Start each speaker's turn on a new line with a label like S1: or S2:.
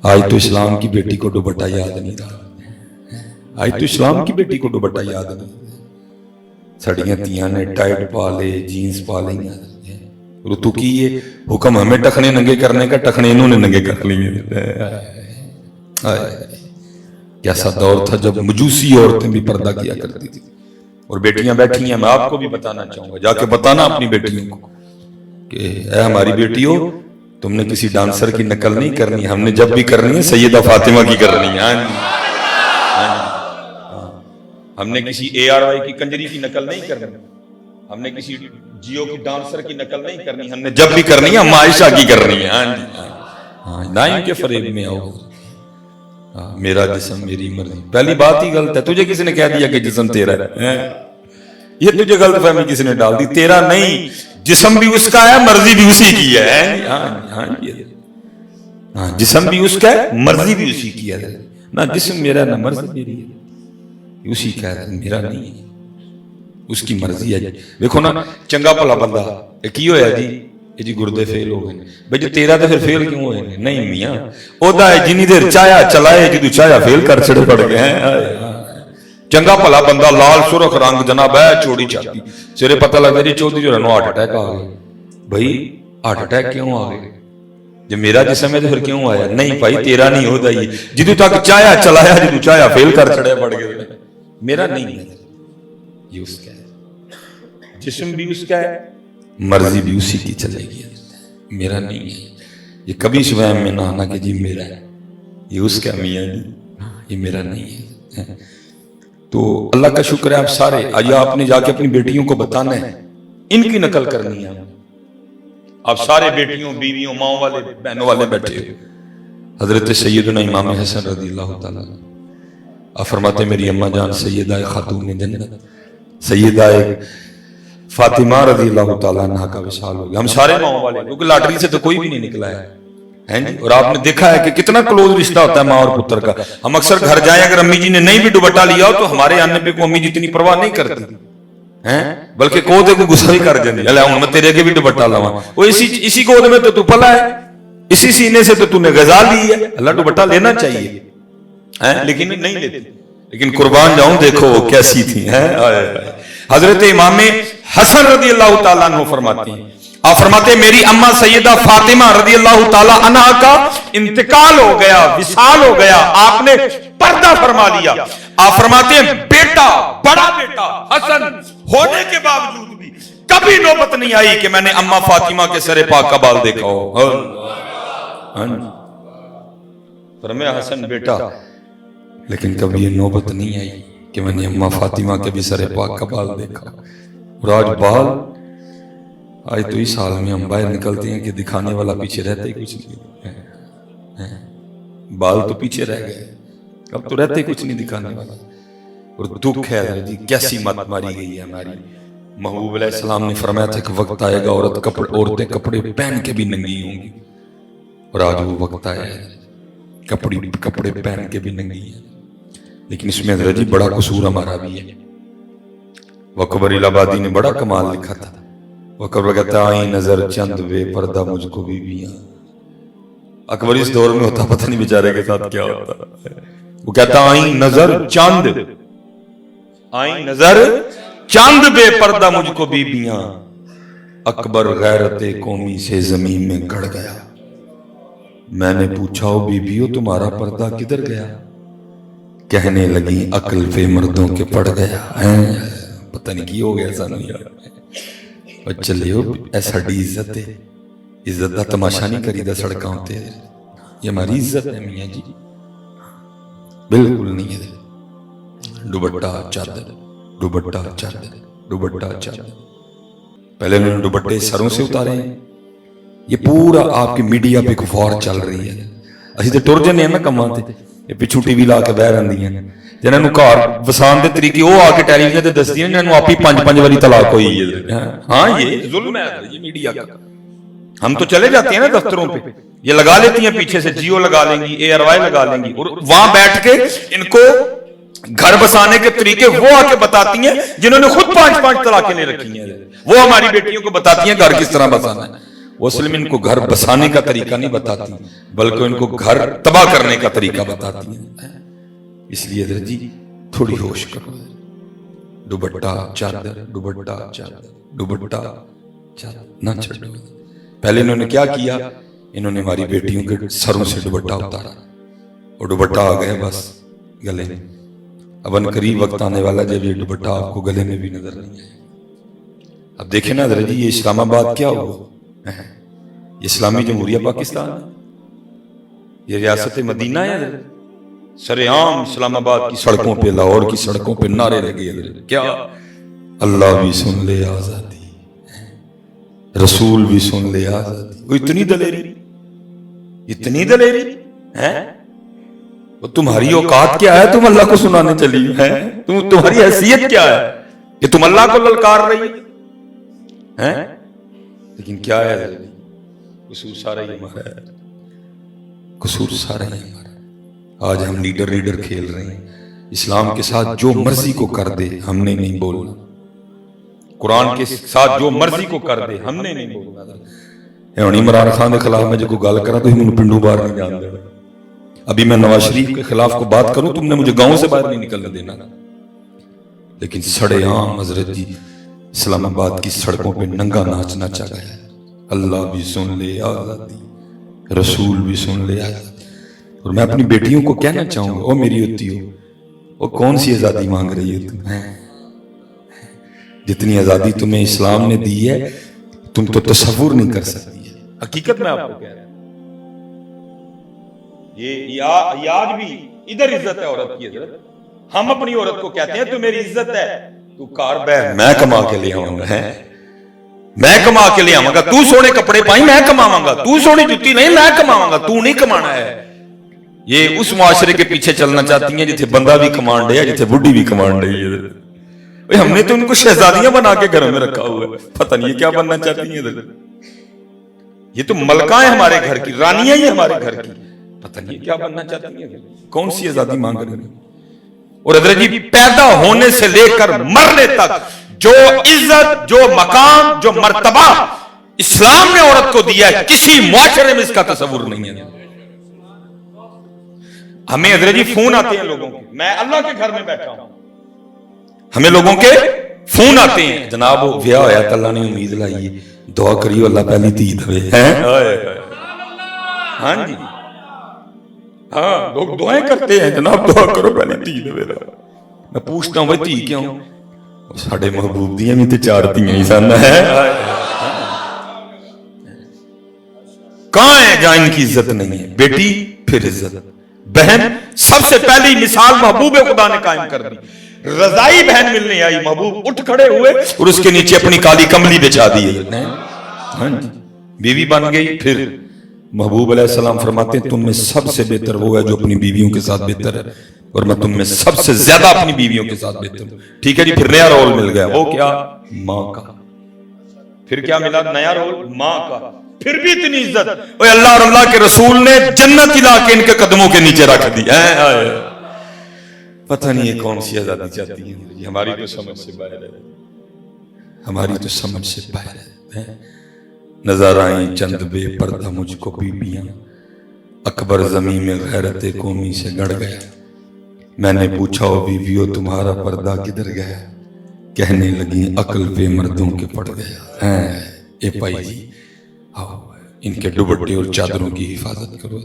S1: آج تو اسلام کی بیٹی کو دوپٹہ یاد نہیں رہا, آج تو اسلام کی بیٹی کو دوپٹہ یاد نہیں. سڑیاں تیاں نے ٹائٹ پا لے, جینز پا لیں, تو کی یہ حکم ہمیں ٹخنے ننگے کرنے کا, ٹخنے انہوں نے ننگے کر لیے. کیسا دور تھا جب مجوسی عورتیں بھی پردہ کیا کرتی تھی. اور بیٹیاں بیٹھی ہیں, میں آپ کو بھی بتانا چاہوں گا, جا کے بتانا اپنی بیٹیوں کو کہ اے ہماری بیٹیوں, تم نے کسی ڈانسر کی نقل نہیں کرنی, ہم نے جب بھی کرنی ہے سیدہ فاطمہ کی کرنی ہے. ہم نے کسی ARY کی کنجری کی نقل نہیں کرنی, ہم نے کسی جیو کی ڈانسر کی نقل نہیں کرنی, ہم نے جب بھی کرنی ہے ہم عائشہ کی کرنی ہے. نہ ان کے فریب میں آؤ, میرا جسم میری مرضی. پہلی بات ہی غلط ہے, تجھے کسی نے کہہ دیا کہ جسم تیرا ہے, یہ تجھے غلط فہمی کسی نے ڈال دی. تیرا نہیں, جسم بھی اس کا ہے, مرضی بھی اسی کی ہے. ہاں جسم بھی اس کا ہے, مرضی بھی اسی کی ہے. نہ جسم میرا نہ مرضی میری ہے, اسی کا ہے, میرا نہیں ہے, اس کی مرضی ہے. دیکھو نا چنگا بھلا بندہ کی ہویا جی گردے فیل ہو گئے بھئی, جو تیرا تو پھر فیل کیوں ہوئے نہیں میاں, او دا ہے جنی دیر چایا چلائے جدو چایا فیل کر چھڑے پڑ گئے ہیں. چنگا بھلا بندہ لال سرخ رنگ جناب ہے چوڑی چاہتی, سرے پتہ لگتا جی چودھری جو رہنو ہارٹ اٹیک آ گئے. بھئی ہارٹ اٹیک کیوں آ گئے, جو میرا جسم ہے تو پھر کیوں آیا, نہیں بھائی تیرا نہیں ہوتا, یہ جدو تک چایا چلایا جدو چایا فیل کر چھڑے پڑ گئے, میرا نہیں ہے, یہ اس کا ہے. جسم بھی اس کا ہے, مرضی بھی اسی کی چلے گی, میرا نہیں ہے. یہ کبھی شویم میں نہ آنا کہ جی میرا ہے, یہ اس کا میاں نہیں, یہ میرا نہیں ہے. تو اللہ کا شکر ہے آپ سارے آج آپ نے جا کے اپنی بیٹیوں کو بتانا ہے, ان کی نقل کرنی ہے. آپ سارے بیٹیوں بیویوں ماؤں والے بہنوں والے بیٹھے ہو. حضرت سیدنا امام حسن رضی اللہ تعالیٰ آپ فرماتے میری اماں جان سیدہ خاتون جنت سیدہ فاطمہ رضی اللہ تعالیٰ عنہ کا وصال ہو گیا. ہم سارے ماؤں والے, کیونکہ لاٹری سے تو کوئی بھی نہیں نکلا ہے, اور آپ نے دیکھا ہے کہ کتنا کلوز رشتہ ہوتا ہے ماں اور پتر کا. ہم اکثر گھر جائیں, اگر امی جی نے نہیں بھی دوپٹہ لیا ہو تو ہمارے آنے پہ کو امی جی اتنی پرواہ نہیں کرتی, بلکہ گود کو غصہ بھی کر جاندی, اللہ ہوں میں تیرے کے بھی دوپٹہ لاواں, وہ اسی گود میں تو پلا ہے, اسی سینے سے تو نے غذا لی ہے. اللہ دوپٹہ لینا چاہیے لیکن نہیں لیتے. لیکن قربان جاؤں دیکھو کیسی تھی. حضرت امام حسن رضی اللہ تعالیٰ عنہ فرماتے ہیں, آپ فرماتے میری اماں سیدہ فاطمہ رضی اللہ تعالیٰ عنہ کا انتقال ہو گیا, وصال ہو گیا, آپ نے پردہ فرما لیا. آپ فرماتے ہیں بیٹا, بڑا بیٹا حسن ہونے کے باوجود بھی کبھی نوبت نہیں آئی کہ میں نے اماں فاطمہ کے سر پاک کا بال دیکھا ہو. فرمایا حسن بیٹا, لیکن کبھی یہ نوبت نہیں آئی کہ میں نے اماں فاطمہ کے بھی سر پاک کا بال دیکھا. اور آج بال, آج تو اس حال میں ہم باہر نکلتے ہیں کہ دکھانے والا پیچھے رہتے ہی کچھ نہیں, بال تو پیچھے رہ گئے, اب تو رہتے کچھ نہیں دکھانے والا. اور دکھ ہے جی کیسی مت ماری گئی ہے ہماری. محبوب علیہ السلام نے فرمایا تھا کہ وقت آئے گا عورتیں کپڑے پہن کے بھی ننگی ہوں گی, اور آج وہ وقت آیا ہے کپڑے پہن کے بھی ننگی ہیں. لیکن اس میں حضرت جی بڑا قصور ہمارا بھی ہے. وقبر الہبادی نے بڑا کمال لکھا تھا. وقبر کہتا آئی نظر چند بے پردہ مجھ کو بیویاں. اکبر اس دور میں ہوتا پتہ نہیں بیچارے کے ساتھ کیا ہوتا. وہ کہتا آئی نظر چند, آئی نظر چند بے پردہ مجھ کو بیویاں. اکبر غیرت قومی سے زمین میں گڑ گیا. میں نے پوچھا او بیویو تمہارا پردہ کدھر گیا؟ کہنے لگی عقل پہ مردوں کے پڑ گیا. پتہ نہیں کی ہو گیا ایسا نہیں یار. چلے ہو ایسا ڈی عزت ہے, عزت دا تماشا نہیں کری دا سڑکاں ہوتے, یہ ہماری عزت ہے میاں جی, بالکل نہیں ہے. دوپٹہ چادر, دوپٹہ چادر, دوپٹہ چادر. پہلے انہوں نے دوپٹے سروں سے اتارے ہیں. یہ پورا آپ کی میڈیا پہ ایک وار چل رہی ہے. اسی تے ٹر جانے ہیں نا کماں تے, یہ پچھو ٹی وی لا کے بہ رہندیاں نے, جنہاں نوں گھر وسان دے طریقے وہ آ کے ٹیلی ویژن تے دسدیاں نے, جنہاں نوں آپ ہی 5 واری طلاق ہوئی ہے. ہاں یہ ظلم ہے یہ میڈیا کا. ہم تو چلے جاتے ہیں نا دفتروں پہ, یہ لگا لیتی ہیں پیچھے سے جیو لگا لیں گی, ARY لگا لیں گی, اور وہاں بیٹھ کے ان کو گھر بسانے کے طریقے وہ آ کے بتاتی ہیں جنہوں نے خود 5 طلاقیں لے رکھی ہیں. وہ ہماری بیٹیوں کو بتاتی ہیں گھر کس طرح بسانا ہے. وہ اصل میں ان کو گھر بسانے کا طریقہ نہیں بتاتی بلکہ ان کو گھر تباہ کرنے کا طریقہ بتاتی ہیں. اس لیے حضرت جی تھوڑی ہوش کرو. دوپٹہ چادر دوپٹہ چادر دوپٹہ چادر نہ چھوڑو. پہلے انہوں نے کیا کیا؟ انہوں نے ہماری بیٹیوں کے سروں سے دوپٹہ اتارا اور دوپٹہ آ گئے بس گلے میں. اب ان قریب وقت آنے والا جب یہ دوپٹہ آپ کو گلے میں بھی نظر نہیں آئے. اب دیکھیں نا حضرت جی یہ اسلام آباد کیا ہوا؟ یہ اسلامی جمہوریہ پاکستان ہے، یہ ریاست مدینہ ہے. سر عام اسلام آباد کی سڑکوں پہ لاہور کی سڑکوں پہ نعرے لگے کیا اللہ بھی سن لے آزادی، رسول بھی سن لے آزادی. وہ اتنی دلیری ہے؟ وہ تمہاری اوقات کیا ہے؟ تم اللہ کو سنانے چلی ہے؟ تمہاری حیثیت کیا ہے کہ تم اللہ کو للکار رہی ہے؟ لیکن کیا ہے قصور سارا ہی ہمارا ہے، قصور سارا ہی ہمارا. آج ہم لیڈر کھیل رہے ہیں. اسلام کے ساتھ جو مرضی کو کر دے ہم نے نہیں بولنا، قرآن کے ساتھ جو مرضی کو کر دے ہم نے نہیں بولنا. عمران خان کے خلاف میں جو کوئی گل کرا تو ہی پنڈو باہر نہیں جان دینا. ابھی میں نواز شریف کے خلاف کو بات کروں تم نے مجھے گاؤں سے باہر نہیں نکلنے دینا. لیکن سڑے عام حضرت جی اسلام آباد کی سڑکوں پہ ننگا ناچ نچا گیا. اللہ بھی سن لے آزادی، رسول بھی سن لے آزادی. اور میں اپنی بیٹیوں کو کہنا چاہوں گا، او میری ہوتی ہو، وہ کون سی آزادی مانگ رہی ہو تم؟ جتنی آزادی تمہیں اسلام نے دی ہے تم تو تصور نہیں کر سکتی. حقیقت میں آپ کو کہہ رہا ہوں یہ آج بھی ادھر عزت ہے عورت کی. حضرت ہم اپنی عورت کو کہتے ہیں تو میری عزت ہے، تو کار بہ میں کما کے لے آؤں گا، میں کما کے لے آؤں گا. تو سونے کپڑے پائی میں کماؤں گا، تو سونی جوتی نہیں میں کماؤں گا، تو نہیں کمانا ہے. یہ اس معاشرے کے پیچھے چلنا چاہتی ہیں جتھے بندہ بھی کمان رہا ہے، جتھے بڈھی بھی کمان رہی ہے. ہم نے تو ان کو شہزادیاں بنا کے گھر میں رکھا ہوا ہے، پتہ نہیں یہ کیا بننا چاہتی ہیں. یہ تو ملکہ ہیں ہمارے گھر کی، رانیاں ہی ہمارے گھر کی، پتہ نہیں کیا بننا چاہتی ہیں، کون سی آزادی مانگ رہی ہیں. اور حضرت جی پیدا ہونے سے لے کر مرنے تک جو عزت، جو مقام، جو مرتبہ اسلام نے عورت کو دیا ہے کسی معاشرے میں اس کا تصور نہیں ہے. ہمیں حضرت جی فون آتے ہیں لوگوں کے، میں اللہ کے گھر میں بیٹھا ہوں، ہمیں لوگوں کے فون آتے ہیں، جناب وہ ویاہ ہویا تو اللہ نے امید لائی ہے، دعا کریو اللہ پہلی دھی دے. ہاں جی ہاں لوگ دعائیں کرتے ہیں، جناب دعا کرو پہلی دھی دے. میں پوچھتا ہوں بھائی دھی کیوں؟ ساڈے محبوب دیاں بھی تے چار دھیاں ہی سن. کہاں ہے جہاں ان کی عزت نہیں ہے؟ بیٹی پھر عزت، بہن سب سے پہلی مثال محبوب خدا نے قائم کر دی. رضائی بہن ملنے آئی، محبوب اٹھ کھڑے ہوئے اور اس کے نیچے اپنی کالی کملی بچھا دی. بیوی بن گئی. پھر محبوب علیہ السلام فرماتے ہیں تم میں سب سے بہتر وہ ہے جو اپنی بیویوں کے ساتھ بہتر ہے، اور میں تم میں سب سے زیادہ اپنی بیویوں کے ساتھ بہتر ہوں. ٹھیک ہے جی. پھر نیا رول مل گیا، وہ کیا؟ ماں کا. پھر کیا ملا؟ نیا رول ماں کا. پھر بھی اتنی عزت، اوے اللہ اور اللہ کے رسول نے جنت ہلا کے ان کے قدموں کے نیچے رکھ دی. پتہ نہیں یہ کون سی آزادی چاہتی ہیں. ہماری تو سمجھ سے باہر ہے، ہماری تو سمجھ سے باہر ہے. نظر آئیں چند بے پردہ مجھ کو بیویاں، اکبر زمین میں غیرت قومی سے گڑ گیا. میں نے پوچھا او بیویو تمہارا پردہ کدھر گیا؟ کہنے لگی عقل پہ مردوں کے پڑ گیا. اے پائی جی ان کے دوپٹے اور چادروں کی حفاظت کرو.